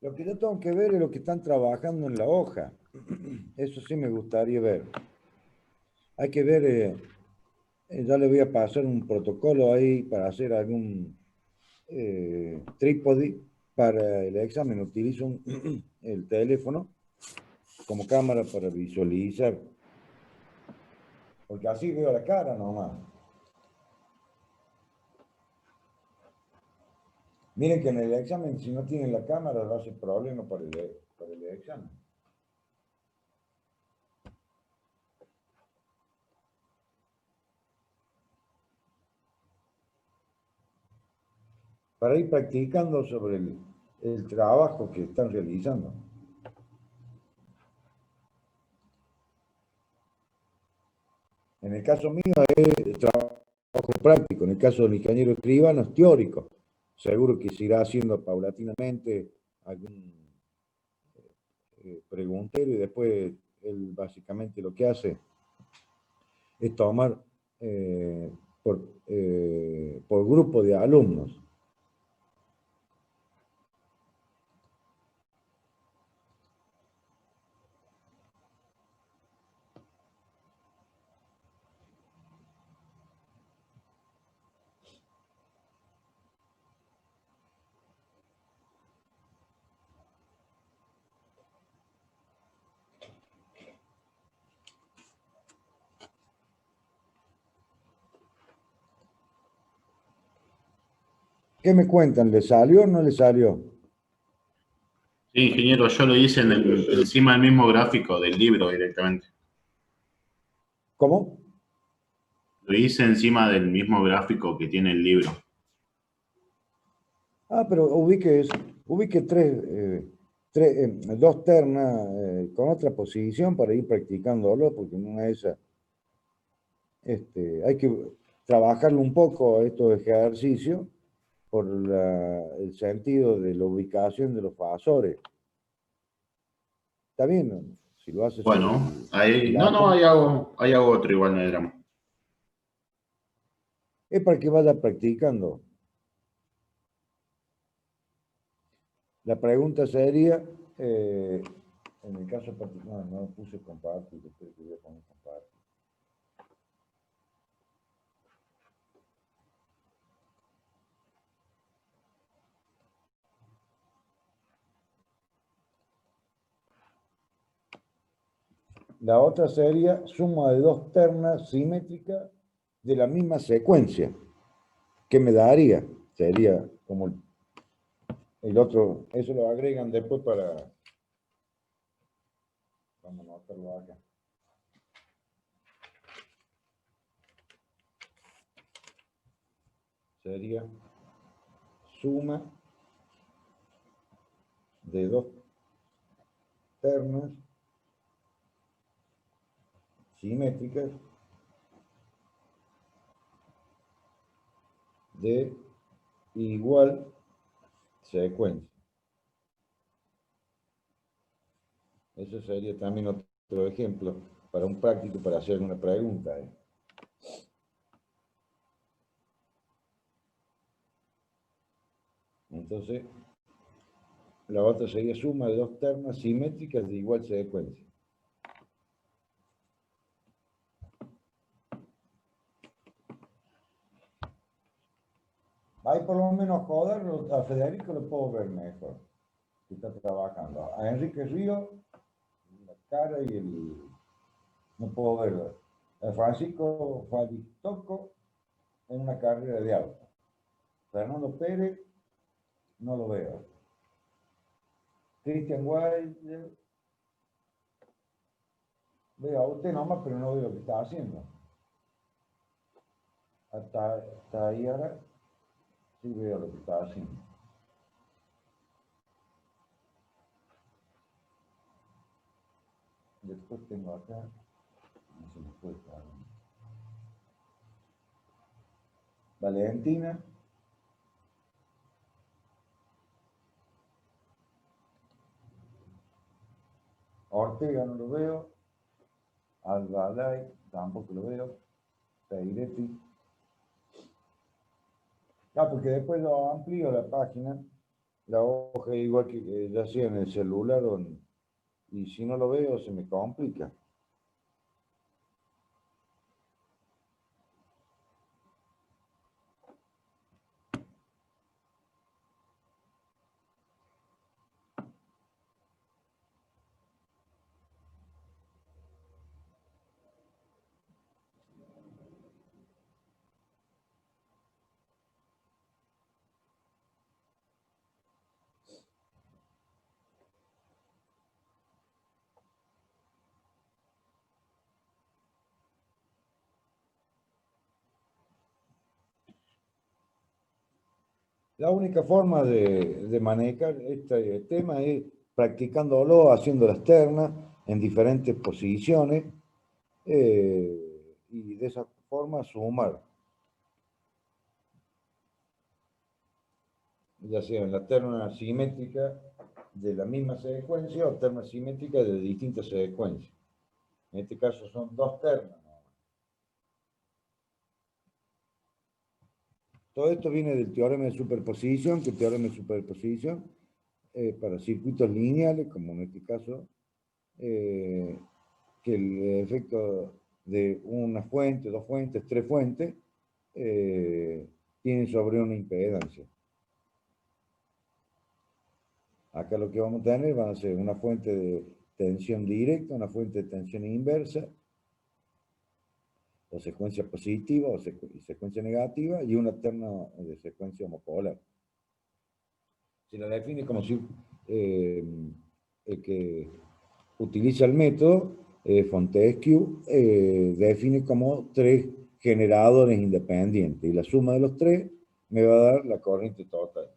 Lo que yo tengo que ver es lo que están trabajando en la hoja. Eso sí me gustaría ver. Hay que ver, ya le voy a pasar un protocolo ahí para hacer algún trípode para el examen. Utilizo el teléfono como cámara para visualizar, porque así veo la cara nomás. Miren que en el examen, si no tienen la cámara, va a ser problema para el examen. Para ir practicando sobre el trabajo que están realizando. En el caso mío es trabajo práctico, en el caso del ingeniero escribano es teórico. Seguro que se irá haciendo paulatinamente algún preguntero y después él básicamente lo que hace es tomar eh, por grupo de alumnos. ¿Qué me cuentan? ¿Le salió o no le salió? Sí, ingeniero, yo lo hice encima del mismo gráfico del libro directamente. ¿Cómo? Lo hice encima del mismo gráfico que tiene el libro. Ah, pero ubique dos ternas con otra posición para ir practicándolo, porque en una de esas hay que trabajarlo un poco a estos ejercicios por el sentido de la ubicación de los fasores. Está bien, ¿no? Si lo hace sobre Bueno, ahí, el no, no, átomo, ahí hago otro igual, no hay drama. es para que vaya practicando. La pregunta sería, en el caso particular, no puse compartir, después que voy a poner compartir. La otra sería suma de dos ternas simétricas de la misma secuencia. ¿Qué me daría? Sería como el otro, eso lo agregan después para, vamos a anotarlo acá. Sería suma de dos ternas simétricas de igual secuencia. Eso sería también otro ejemplo para un práctico para hacer una pregunta. Entonces, la otra sería suma de dos ternas simétricas de igual secuencia. Ahí por lo menos joder, a Federico lo puedo ver mejor, que está trabajando. A Enrique Río, la cara y el... no puedo verlo. A Francisco Fadistoco en una carrera de auto. Fernando Pérez, no lo veo. Christian Wilder, veo a usted nomás, pero no veo lo que está haciendo. Hasta ahí ahora sí veo lo que está haciendo. Después tengo acá, no se me fue, Valentina, Ortega no lo veo, Albalay tampoco lo veo, Peiretti. Ah, porque después lo amplío la página La hoja igual que ya sea en el celular y si no lo veo se me complica. La única forma de manejar este tema es practicándolo, haciendo las ternas en diferentes posiciones y de esa forma sumar, ya sea en la terna simétrica de la misma secuencia o terna simétrica de distintas secuencias. En este caso son dos ternas. Todo esto viene del teorema de superposición, que el teorema de superposición para circuitos lineales, como en este caso, que el efecto de una fuente, dos fuentes, tres fuentes, tiene sobre una impedancia. Acá lo que vamos a tener van a ser una fuente de tensión directa, una fuente de tensión inversa, o secuencia positiva o secuencia negativa, y una terna de secuencia homopolar. Se la define como si el que utiliza el método Fontesquieu define como tres generadores independientes y la suma de los tres me va a dar la corriente total.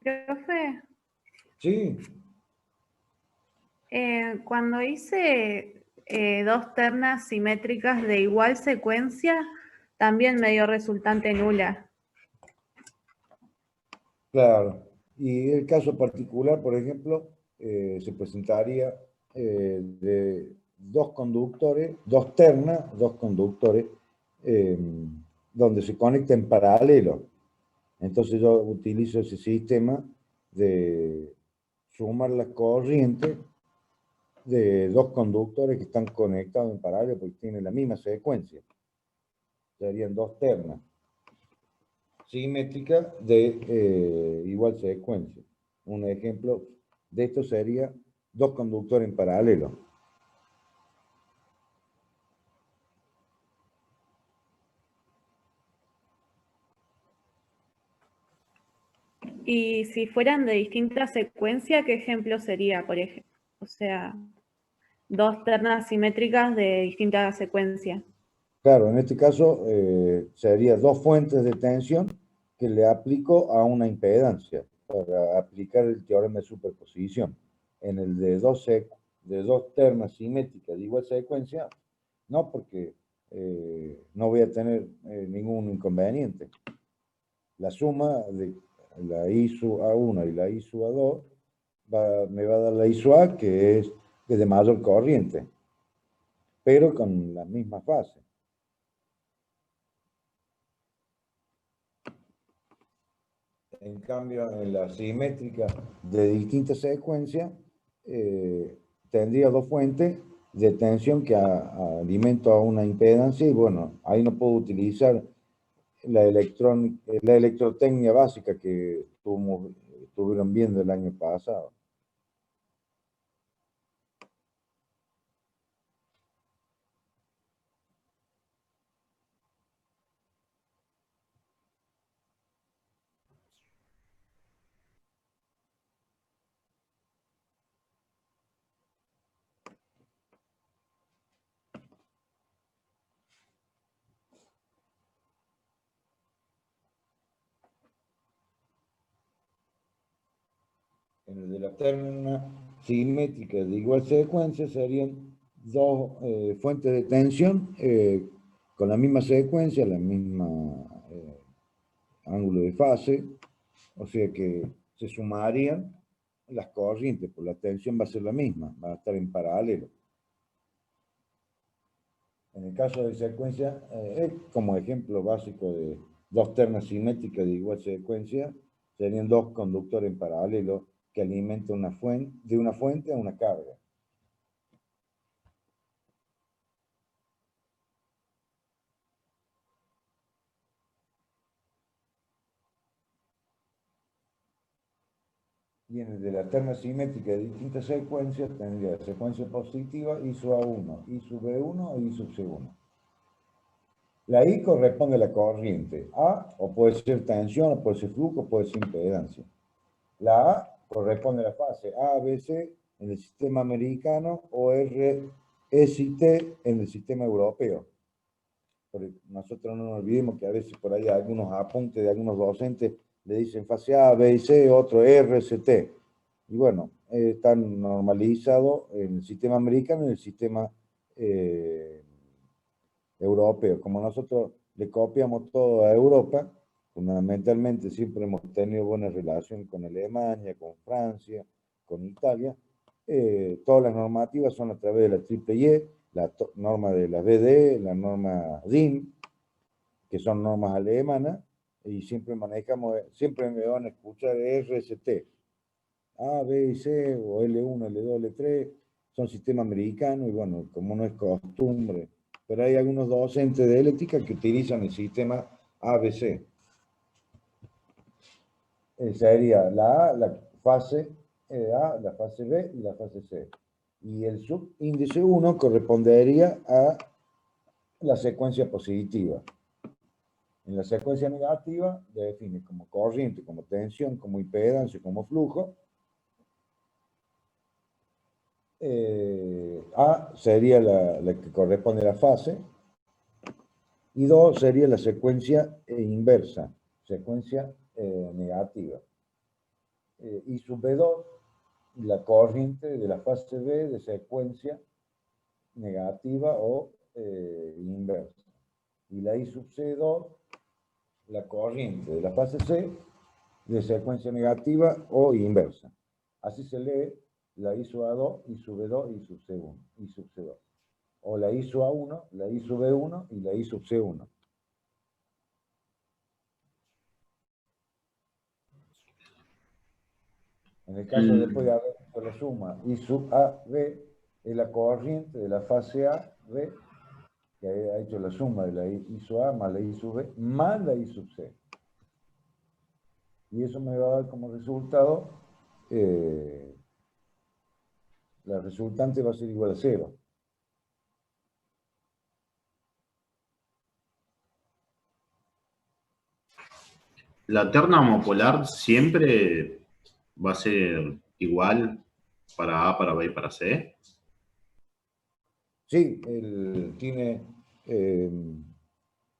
Profe, Sí, cuando hice dos ternas simétricas de igual secuencia, también me dio resultante nula. claro. Y el caso particular, por ejemplo, se presentaría de dos conductores, dos ternas, dos conductores, eh, donde se conecta en paralelo. Entonces yo utilizo ese sistema de sumar las corrientes de dos conductores que están conectados en paralelo porque tienen la misma secuencia. Serían dos ternas simétricas de igual secuencia. Un ejemplo de esto sería dos conductores en paralelo. Y si fueran de distinta secuencia, ¿qué ejemplo sería, por ejemplo? O sea, dos ternas simétricas de distinta secuencia. Claro, en este caso sería dos fuentes de tensión que le aplico a una impedancia para aplicar el teorema de superposición. En el de dos ternas simétricas de igual secuencia, no, porque no voy a tener ningún inconveniente. La suma de la I sub A1 y la I sub A2 me va a dar la I sub A, que es de mayor corriente, pero con la misma fase. En cambio, en la simétrica de distintas secuencias, tendría dos fuentes de tensión que alimento a una impedancia y bueno, ahí no puedo utilizar la electrotecnia básica que estuvieron viendo el año pasado. En el de la terna simétrica de igual secuencia serían dos fuentes de tensión con la misma secuencia, la misma ángulo de fase, o sea que se sumarían las corrientes, pues la tensión va a ser la misma, va a estar en paralelo. En el caso de secuencia, como ejemplo básico de dos ternas simétricas de igual secuencia, serían dos conductores en paralelo que alimentan una fuente, de una fuente a una carga. Y en el de la terna simétrica de distintas secuencias, tendría secuencia positiva, I sub A1, I sub B1 e I sub C1. La I corresponde a la corriente A, o puede ser tensión, o puede ser flujo, o puede ser impedancia. La A corresponde a la fase A, B, C en el sistema americano o R, S y T en el sistema europeo. Porque nosotros no nos olvidemos que a veces por ahí algunos apuntes de algunos docentes le dicen fase A, B y C, otro R, S, T. Y bueno, están normalizados en el sistema americano y en el sistema europeo. Como nosotros le copiamos todo a Europa, fundamentalmente siempre hemos tenido buena relación con Alemania, con Francia, con Italia. Todas las normativas son a través de la triple I, la norma de la BD, la norma DIN, que son normas alemanas, y siempre manejamos, siempre me van a escuchar RST. A, B y C, o L1, L2, L3, son sistemas americanos, y bueno, como no es costumbre, pero hay algunos docentes de eléctrica que utilizan el sistema ABC. Sería la A, la fase A, la fase B y la fase C. Y el subíndice 1 correspondería a la secuencia positiva. En la secuencia negativa define como corriente, como tensión, como impedancia, como flujo. A sería la que corresponde a la fase. Y 2 sería la secuencia inversa, secuencia negativa. Y sub B2, la corriente de la fase B de secuencia negativa o inversa. Y la I sub C2, la corriente de la fase C de secuencia negativa o inversa. Así se lee la I sub A2, I sub B2, I sub C1, I sub C2. O la I sub A1, la I sub B1 y la I sub C1. En el caso después de haber hecho la suma I sub A, B, es la corriente de la fase A, B, que ha hecho la suma de la I sub A más la I sub B, más la I sub C. Y eso me va a dar como resultado, la resultante va a ser igual a 0. La terna homopolar siempre va a ser igual para A, para B y para C. Sí, tiene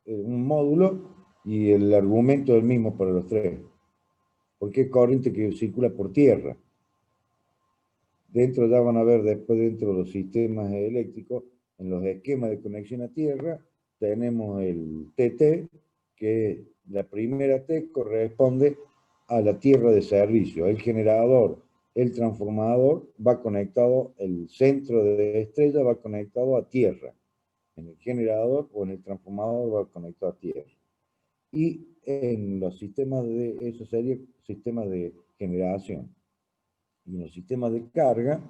un módulo y el argumento es el mismo para los tres. Porque es corriente que circula por tierra. Dentro ya van a ver después dentro de los sistemas eléctricos, en los esquemas de conexión a tierra, tenemos el TT, que la primera T corresponde a la tierra de servicio. El generador, el transformador va conectado, el centro de estrella va conectado a tierra. En el generador o en el transformador va conectado a tierra. Y en los sistemas de, eso sería sistemas de generación. Y en los sistemas de carga,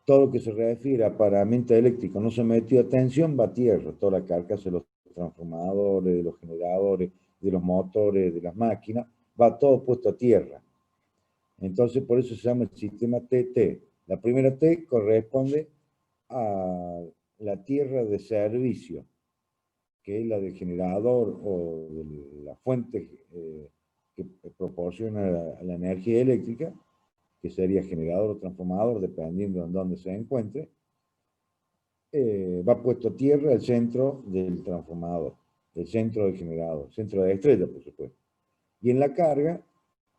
todo lo que se refiere a paramento eléctrico no sometido a tensión va a tierra. Toda la carga de los transformadores, de los generadores, de los motores, de las máquinas, va todo puesto a tierra. Entonces, por eso se llama el sistema TT. La primera T corresponde a la tierra de servicio, que es la del generador o de la fuente que proporciona la energía eléctrica, que sería generador o transformador, dependiendo de dónde se encuentre. Va puesto a tierra el centro del transformador, el centro del generador, centro de estrella, por supuesto. Y en la carga,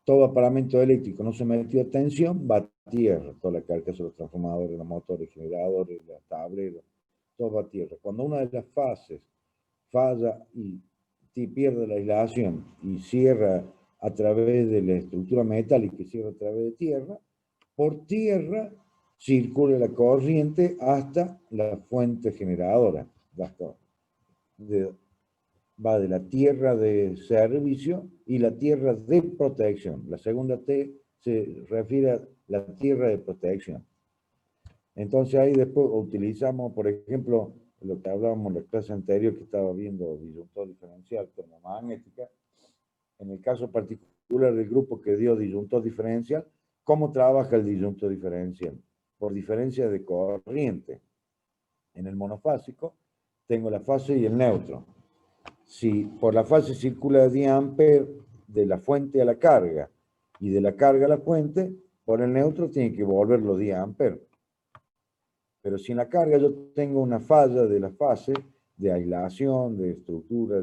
todo aparamento eléctrico no sometido a tensión va a tierra, toda la carcasa de los transformadores, los motores, generadores, los tableros, todo va a tierra. Cuando una de las fases falla y pierde la aislación y cierra a través de la estructura metálica y cierra a través de tierra, por tierra circula la corriente hasta la fuente generadora. Va de la tierra de servicio y la tierra de protección. La segunda T se refiere a la tierra de protección. Entonces ahí después utilizamos, por ejemplo, lo que hablábamos en la clase anterior que estaba viendo disyuntor diferencial termomagnética. En el caso particular del grupo que dio disyuntor diferencial, ¿cómo trabaja el disyuntor diferencial? Por diferencia de corriente. En el monofásico tengo la fase y el neutro. Si por la fase circula diampere de la fuente a la carga y de la carga a la fuente, por el neutro tiene que volver los diampere. Pero si en la carga yo tengo una falla de la fase de aislación, de estructura